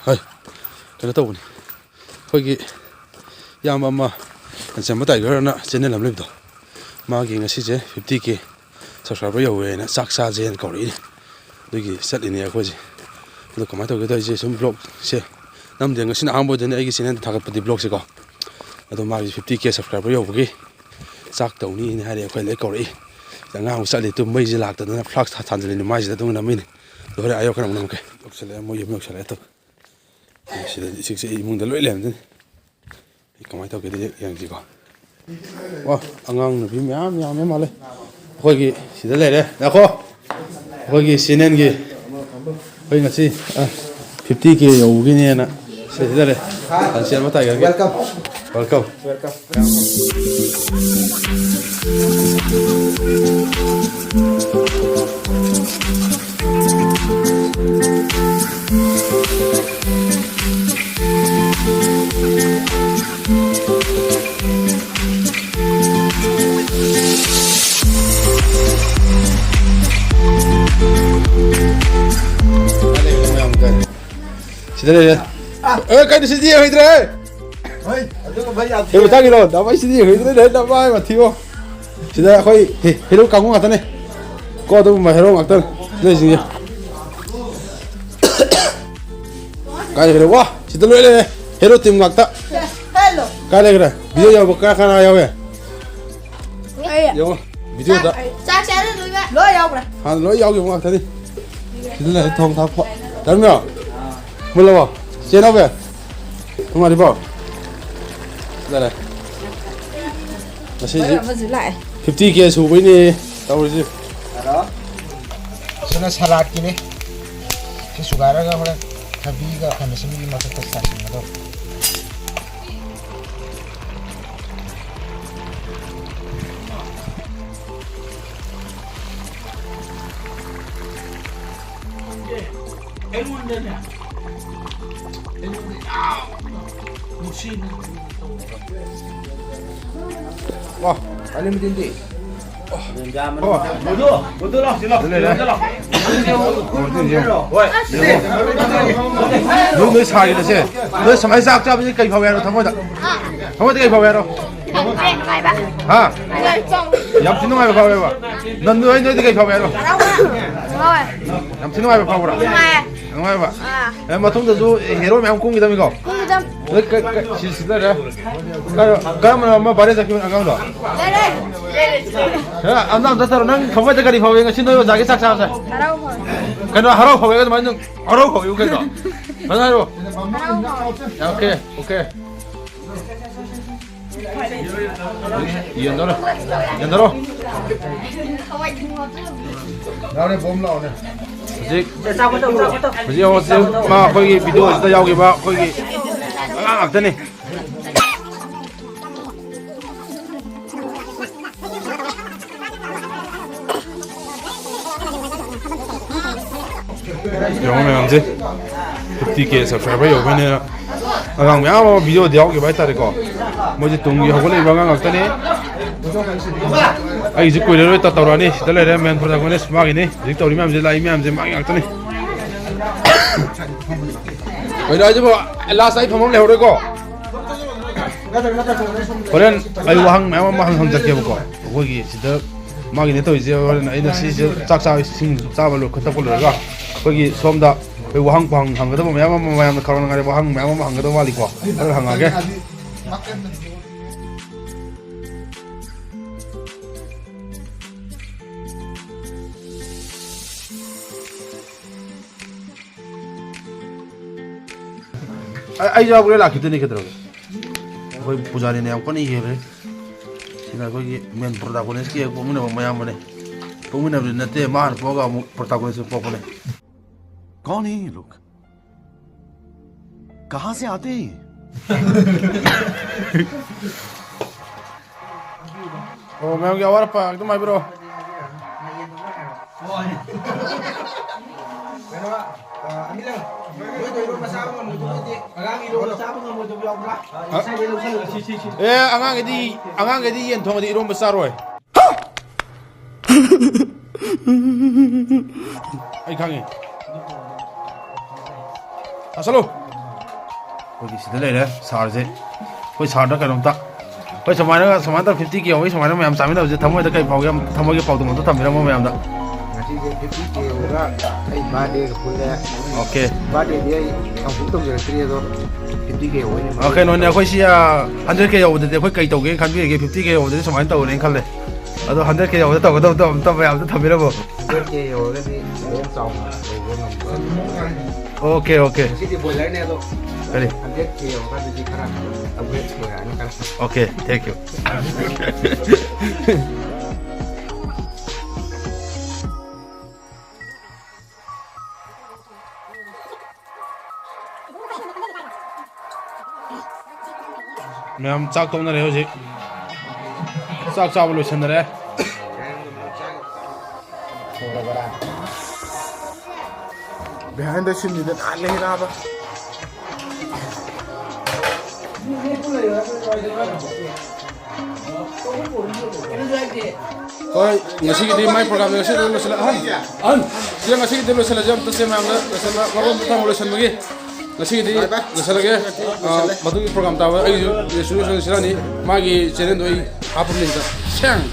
Hai, kena tahu ni. Koi yang mama macam Tiger na channel am lebdo. Magi ngasi je 50k subscriber yo we na saksa jen ko ri. Dugi sat ini ako je. Lu kamai to ke je sum vlog se. Nam de ngasi na ambo de ai gi channel thagat pati vlog se ko. Ado magi 50k subscriber yo bugi. Sak to ni ni hari ko le ko ri. Nga ho sat le tu mai je lak ta na flux tha than je ni mai je tu na min. Do re ayo kana nam ke. Oksele mo yem oksele to. Six mung da loi lem den kamai tau ke de yang ji ko wa angang nu bi myam ma le khoi gi sida le de da kho khoi gi sinen gi khoi nga si 50k yo gi ne na sida le an sian ma ta ga welcome Sida cái này sida hơi đấy. Ôi, cái cái rồi, đó phải sida hơi đấy, đó phải mà thiếu. Sida khơi, hello căng không ngắt này. Có đâu mà hello ngắt tên, đây gì? Cái này quá, sida lôi lên, hello tìm ngắt ta. Hello. Cái này rồi, video nào bóc ra khana nhau vậy? Yo, video đó. Chắc sẽ được rồi, lôi nhau rồi. Lôi nhau kiểu ngắt thế đi. Sida này thông thạo phọ, đúng không? Mua lâu à? Trên đâu về? Không mà đi bỏ. Đây này. Mà xin giữ lại. 50 kia số với nè. Tao rồi chứ. Đó. Số nó salad kia này. Cái sugar ra cái thabi cái cái này mình mà phải test lại nó. Wah, Ini mungkin deh. betul lah, sila. Lu sai cái gì? Lu sao mai sắc cho cái cây phao về rồi, thằng coi đã. Thằng coi cái cây phao về rồi. Hả? Nhập xin nó phao về ba. Năn nuôi nuôi cái cây phao về rồi. Nhập xin nó phao rồi. Không ai ba. Em mà thông thường du hero mày không cung gì đâu mình cái xin đấy. Cái mà bảo ra cái anh đó. Anh nam rất là năng không phải cái phao về xin nuôi ra cái sắc sao sao? Cái nó haro phao về cái mà nhưng haro phao về cái đó. Anh thấy không? Ok. Yên đó rồi. Nào đây bom lẩu này. Gì? Gì mà coi cái video sẽ giao cái bao coi cái thế này. Yung mấy anh chị, 50k subscriber yo bên này, anh em mà video giao cái bài ta đấy co, mới chỉ tung cái học cái này bằng anh thế này. Ai chỉ coi rồi tao ra này, đó là mình protagonist mà cái này, chỉ tao đi mà làm gì mà làm gì mà anh thế này. Bây giờ chứ bộ last night không leo rồi co. Có nên ai uang mà hàng chắc kia bộ, có cái chỉ đó mà cái này tôi chỉ ai nó chỉ chắc sao xin sao mà lúc khất có rồi có cái xóm đó cái uang bằng hàng cái đó mà nó còn cái uang mà hàng cái đó vào đi qua, đó hàng cái. Ai jawab boleh lagi tu ni kita orang. Kau pujari ni aku ni here. Sini kau ni main protagonis ki aku mana mayam mana. Kau mana boleh nanti mahal poga protagonis poga mana. कौन है ये लोग कहां से आते हैं Oh, mayam kya war pa? Itu mai bro. Angang cái gì thong di rom besar rồi. Ai khang ni. Asalo. ꯑꯩꯈꯣꯏꯒꯤ ꯁꯤꯗ ꯂꯩꯔꯦ ꯁꯥꯔꯁꯦ ꯑꯩꯈꯣꯏ ꯁꯥꯔꯗ ꯀꯩꯅꯣꯝꯇ ꯍꯣꯏ ꯁꯨꯃꯥꯏꯅ ꯇꯧ 50K ꯌꯧꯋꯤ ꯁꯨꯃꯥꯏꯅ ꯃꯌꯥꯝ ꯆꯥꯃꯤꯟꯅꯕꯁꯦ ꯊꯃꯣꯏꯗ ꯀꯩ ꯐꯥꯎꯒꯦ ꯊꯃꯣꯏꯒꯤ ꯄꯥꯎꯗꯝ ꯑꯝꯇ ꯊꯝꯕꯤꯔꯝꯃꯣ ꯃꯌꯥꯝꯗ ꯉꯁꯤꯁꯦ 50K ꯌꯧꯔꯒ ꯑꯩ ꯕꯥꯔꯗꯦꯒ ꯄꯨꯜꯂꯦ ꯑꯣꯀꯦ ꯕꯥꯔꯗꯦꯗꯤ ꯑꯩ ꯑꯃꯨꯛ ꯇꯧꯖꯔꯛꯇ꯭ꯔꯤ ꯑꯗꯣ 50K ꯌꯧꯋꯦꯅꯦ ꯀꯩꯅꯣꯅꯦ ꯑꯩꯈꯣꯏꯁꯤ 100K ꯌꯧꯕꯗꯗꯤ ꯑꯩꯈꯣꯏ ꯀꯩ ꯇꯧꯒꯦꯅ ꯈꯟꯕꯤꯔꯒꯦ 50K ꯌꯧꯕꯗꯗꯤ ꯁꯨꯃꯥꯏꯅ ꯇꯧꯒꯅꯦꯅ ꯈꯜꯂꯦ ꯑꯗꯣ 100K ꯌꯧꯕꯗ ꯇꯧꯒꯗꯕꯗꯣ ꯑꯝꯇ ꯃꯌꯥꯝꯗ ꯊꯝꯕꯤꯔꯝꯃꯣ 100K ꯌꯧꯔꯒꯗꯤ ꯈꯤꯇꯪ ꯆꯥꯎꯅ ꯇꯧꯕ ꯉꯝꯕ ꯑꯣꯀꯦ ꯑꯣꯀꯦ ꯉꯁꯤꯗꯤ ꯕꯣꯏꯂꯔꯅꯦ ꯑꯗꯣ ꯀꯔꯤ 100K ꯌꯧꯔꯀꯥꯟꯗꯗꯤ ꯈꯔ ꯑꯞꯒ꯭ꯔꯦꯗ ꯑꯣꯏꯔꯛꯑꯅꯤ ꯈꯔ ꯑꯣꯀꯦ ꯊꯦꯡꯛ ꯌꯨ ꯃꯌꯥꯝ ꯆꯥꯛ ꯇꯣꯛꯅꯔꯦ ꯍꯧꯖꯤꯛ ꯆꯥꯛ ꯆꯥꯕ ꯂꯣꯏꯁꯟꯅꯔꯦ behind the scene ni dan alle hiraba ꯍꯣꯏ ꯉꯁꯤꯒꯤꯗꯤ ꯃꯥꯏ ꯄ꯭ꯔꯣꯒ꯭ꯔꯥꯝ ꯉꯁꯤꯗꯤ ꯂꯣꯏꯁꯤꯜꯂ ꯁꯤꯗ ꯉꯁꯤꯒꯤꯗꯤ ꯂꯣꯏꯁꯤꯜꯂꯁꯦ ꯑꯝꯇ ꯁꯦ ꯃꯌꯥꯝꯅ ꯂꯣꯏꯁꯤꯜꯂ ꯃꯔꯣꯟ ꯃꯊꯪ ꯂꯣꯏꯁꯤꯟꯕꯒꯤ ꯉꯁꯤꯒꯤꯗꯤ ꯂꯣꯏꯁꯤꯜꯂꯒꯦ ꯃꯗꯨꯒꯤ ꯄ꯭ꯔꯣꯒ꯭ꯔꯥꯝ ꯇꯥꯕ ꯑꯩꯁꯨ ꯂꯣꯏꯁꯤꯜꯂꯅꯤ ꯃꯥꯒꯤ ꯆꯦꯅꯦꯜꯗꯣ ꯑꯩ ꯍꯥꯞꯄꯝꯅꯤꯗ ꯁꯦꯡ